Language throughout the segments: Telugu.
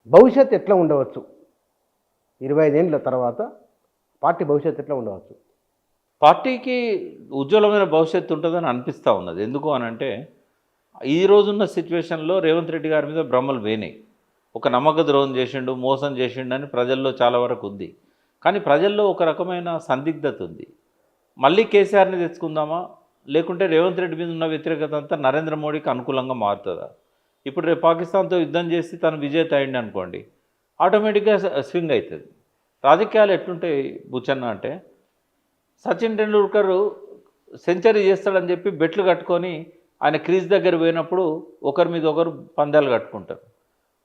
భవిష్యత్ ఎట్లా ఉండవచ్చు? 25 ఏండ్ల తర్వాత పార్టీ భవిష్యత్ ఎట్లా ఉండవచ్చు? పార్టీకి ఉజ్వలమైన భవిష్యత్తు ఉంటుందని అనిపిస్తూ ఉన్నది. ఎందుకు అనంటే, ఈ రోజున్న సిచ్యువేషన్‌లో రేవంత్ రెడ్డి గారి మీద భ్రమలు వేయినాయి. ఒక నమ్మక ద్రోహం చేసిండు, మోసం చేసిండని ప్రజల్లో చాలా వరకు ఉంది. కానీ ప్రజల్లో ఒక రకమైన సందిగ్ధత ఉంది. మళ్ళీ కేసీఆర్‌ని తెచ్చుకుందామా? లేకుంటే రేవంత్ రెడ్డి మీద ఉన్న వ్యతిరేకత అంతా నరేంద్ర మోడీకి అనుకూలంగా మారుతుందా? ఇప్పుడు రేపు పాకిస్తాన్‌తో యుద్ధం చేసి తను విజేత అయిండు అనుకోండి, ఆటోమేటిక్‌గా స్వింగ్ అవుతుంది. రాజకీయాలు ఎట్లుంటాయి బుచ్చన్న అంటే, సచిన్ టెండూల్కర్ సెంచరీ చేస్తాడని చెప్పి బెట్లు కట్టుకొని ఆయన క్రీజ్ దగ్గర పోయినప్పుడు ఒకరి మీద ఒకరు పందాలు కట్టుకుంటారు.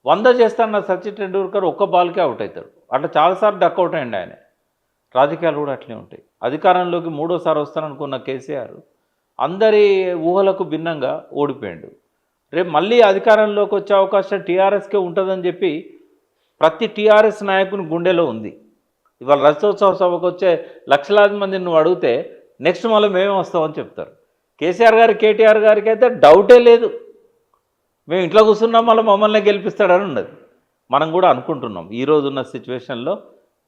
100 చేస్తాడన్న సచిన్ టెండూల్కర్ ఒక్క బాల్కే అవుట్ అవుతాడు. అట్లా చాలాసార్లు డక్అవుట్ అయ్యండి ఆయన. రాజకీయాలు కూడా అట్లే ఉంటాయి. అధికారంలోకి మూడోసారి వస్తాననుకున్న కేసీఆర్ అందరి ఊహలకు భిన్నంగా ఓడిపోయాడు. రేపు మళ్ళీ అధికారంలోకి వచ్చే అవకాశం టీఆర్ఎస్కే ఉంటుందని చెప్పి ప్రతి టీఆర్ఎస్ నాయకుని గుండెలో ఉంది. ఇవాళ రజతోత్సవ సభకు వచ్చే లక్షలాది మందిని నువ్వు అడిగితే నెక్స్ట్ మళ్ళీ మేమే వస్తామని చెప్తారు. కేసీఆర్ గారు కేటీఆర్ గారికి అయితే డౌటే లేదు, మేము ఇంట్లో కూర్చున్నాం మళ్ళీ మమ్మల్ని గెలిపిస్తాడని ఉన్నది. మనం కూడా అనుకుంటున్నాం ఈ రోజున్న సిచ్యువేషన్లో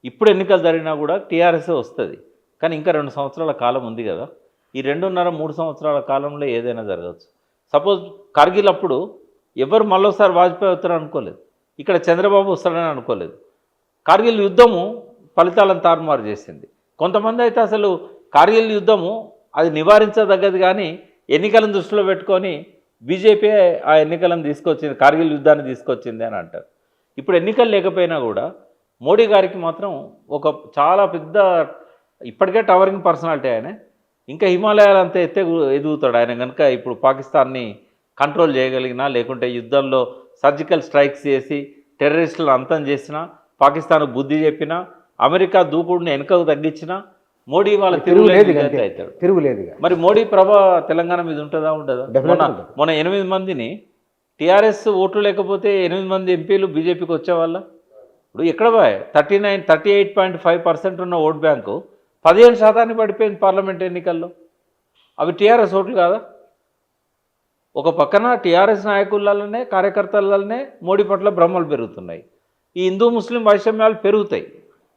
ఇప్పుడు ఎన్నికలు జరిగినా కూడా టీఆర్ఎస్ఏ వస్తుంది. కానీ ఇంకా 2 సంవత్సరాల కాలం ఉంది కదా, ఈ 2.5-3 సంవత్సరాల కాలంలో ఏదైనా జరగవచ్చు. సపోజ్ కార్గిల్ అప్పుడు ఎవరు మళ్ళొకసారి వాజ్పేయి వస్తారని అనుకోలేదు, ఇక్కడ చంద్రబాబు వస్తాడని అనుకోలేదు. కార్గిల్ యుద్ధము ఫలితాలను తారుమారు చేసింది. కొంతమంది అయితే అసలు కార్గిల్ యుద్ధము అది నివారించదగ్గది, కానీ ఎన్నికలను దృష్టిలో పెట్టుకొని బీజేపీ ఆ ఎన్నికలను తీసుకొచ్చింది, కార్గిల్ యుద్ధాన్ని తీసుకొచ్చింది అని అంటారు. ఇప్పుడు ఎన్నికలు లేకపోయినా కూడా మోడీ గారికి మాత్రం ఒక చాలా పెద్ద ఇప్పటికే టవరింగ్ పర్సనాలిటీ ఆయన. ఇంకా హిమాలయాలు అంతా ఎదుగుతాడు ఆయన కనుక ఇప్పుడు పాకిస్తాన్ని కంట్రోల్ చేయగలిగినా, లేకుంటే యుద్ధంలో సర్జికల్ స్ట్రైక్స్ చేసి టెర్రరిస్టులను అంతం చేసినా, పాకిస్తాన్ బుద్ధి చెప్పినా, అమెరికా దూకుడిని వెనుకకు తగ్గించినా మోడీ వాళ్ళ తిరుగులేదు అవుతాడు. తిరుగులేదు. మరి మోడీ ప్రభావ తెలంగాణ మీద ఉంటుందా ఉండదా? మొన్న 8 మందిని టీఆర్ఎస్ ఓట్లు లేకపోతే 8 మంది ఎంపీలు బీజేపీకి వచ్చేవాళ్ళ. ఇప్పుడు ఎక్కడ 38.5% ఉన్న ఓట్ బ్యాంకు 15% పడిపోయింది పార్లమెంట్ ఎన్నికల్లో. అవి టీఆర్ఎస్ ఓట్లు కాదా? ఒక పక్కన టీఆర్ఎస్ నాయకులనే కార్యకర్తలనే మోడీ పట్ల భ్రమలు పెరుగుతున్నాయి. ఈ హిందూ ముస్లిం వైషమ్యాలు పెరుగుతాయి.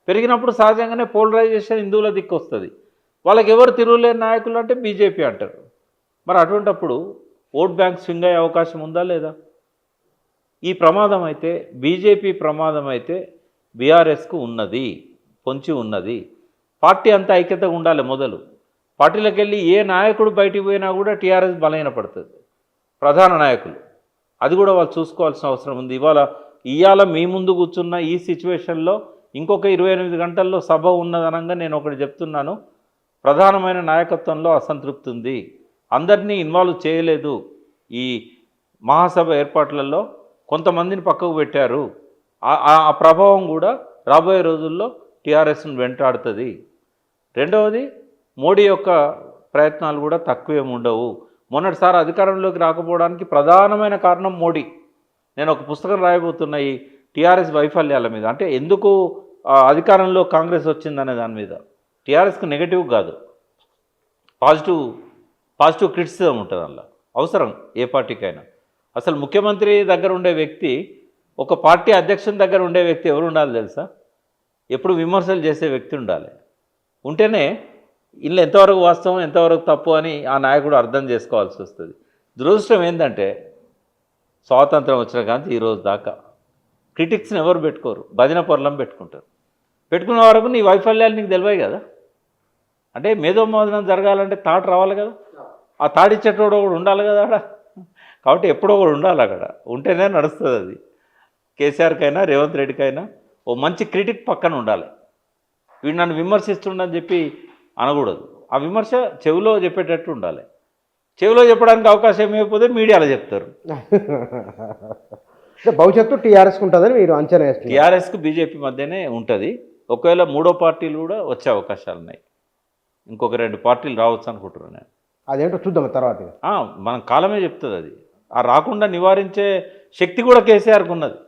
పెరిగినప్పుడు సహజంగానే పోలరైజేషన్ హిందువుల దిక్కు వస్తుంది. వాళ్ళకి ఎవరు తిరుగులేని నాయకులు అంటే బీజేపీ అంటారు. మరి అటువంటప్పుడు ఓట్ బ్యాంక్ స్వింగ్ అయ్యే అవకాశం ఉందా లేదా? ఈ ప్రమాదం అయితే బీజేపీ ప్రమాదం అయితే బీఆర్ఎస్కు ఉన్నది, పొంచి ఉన్నది. పార్టీ అంతా ఐక్యతగా ఉండాలి. మొదలు పార్టీలకు వెళ్ళి ఏ నాయకుడు బయటికి పోయినా కూడా టీఆర్ఎస్ బలహీనపడుతుంది, ప్రధాన నాయకులు. అది కూడా వాళ్ళు చూసుకోవాల్సిన అవసరం ఉంది. ఇవాళ మీ ముందు కూర్చున్న ఈ సిచ్యువేషన్లో ఇంకొక 28 గంటల్లో సభ ఉన్నదనంగా నేను ఒకటి చెప్తున్నాను, ప్రధానమైన నాయకత్వంలో అసంతృప్తి ఉంది. అందరినీ ఇన్వాల్వ్ చేయలేదు. ఈ మహాసభ ఏర్పాట్లలో కొంతమందిని పక్కకు పెట్టారు. ఆ ప్రభావం కూడా రాబోయే రోజుల్లో టీఆర్ఎస్ను వెంటాడుతుంది. రెండవది, మోడీ యొక్క ప్రయత్నాలు కూడా తక్కువేమి ఉండవు. మొన్నటిసారి అధికారంలోకి రాకపోవడానికి ప్రధానమైన కారణం మోడీ. నేను ఒక పుస్తకం రాయబోతున్నా ఈ టీఆర్ఎస్ వైఫల్యాల మీద. అంటే ఎందుకు అధికారంలో కాంగ్రెస్ వచ్చిందనే దాని మీద. టీఆర్ఎస్కి నెగటివ్ కాదు, పాజిటివ్ క్రిటిసిజం ఉంటుంది అందులో. అవసరం ఏ పార్టీకైనా. అసలు ముఖ్యమంత్రి దగ్గర ఉండే వ్యక్తి, ఒక పార్టీ అధ్యక్షుని దగ్గర ఉండే వ్యక్తి ఎవరు ఉండాలి తెలుసా? ఎప్పుడు విమర్శలు చేసే వ్యక్తి ఉండాలి. ఉంటేనే ఇందులో ఎంతవరకు వాస్తవం ఎంతవరకు తప్పు అని ఆ నాయకుడు అర్థం చేసుకోవాల్సి వస్తుంది. దురదృష్టం ఏంటంటే స్వాతంత్రం వచ్చిన కానీ ఈరోజు దాకా క్రిటిక్స్ని ఎవరు పెట్టుకోరు, భజన పొరలం పెట్టుకుంటారు. పెట్టుకున్న వరకు నీ వైఫల్యాలు నీకు తెలివాయి కదా. అంటే మేధోమోదనం జరగాలంటే తాట రావాలి కదా, ఆ తాడిచ్చేటోడు ఒకడు ఉండాలి కదా అక్కడ. కాబట్టి ఎప్పుడో ఒకడు ఉండాలి అక్కడ, ఉంటేనే నడుస్తుంది అది. కేసీఆర్కైనా రేవంత్ రెడ్డికైనా ఓ మంచి క్రిటిక్ పక్కన ఉండాలి. వీడు నన్ను విమర్శిస్తుండని చెప్పి అనకూడదు. ఆ విమర్శ చెవిలో చెప్పేటట్టు ఉండాలి. చెవిలో చెప్పడానికి అవకాశం ఇవ్వకపోతే మీడియాలో చెప్తారు. భవిష్యత్తు టీఆర్ఎస్కి ఉంటుందని మీరు అంచనా వేస్తారు? టీఆర్ఎస్కి బీజేపీ మధ్యనే ఉంటుంది. ఒకవేళ మూడో పార్టీలు కూడా వచ్చే అవకాశాలు ఉన్నాయి. ఇంకొక 2 పార్టీలు రావచ్చు అనుకుంటున్నాను నేను. అదేంటో చూద్దాం తర్వాత. మనం కాలమే చెప్తుంది అది. ఆ రాకుండా నివారించే శక్తి కూడా కేసీఆర్కి ఉన్నది.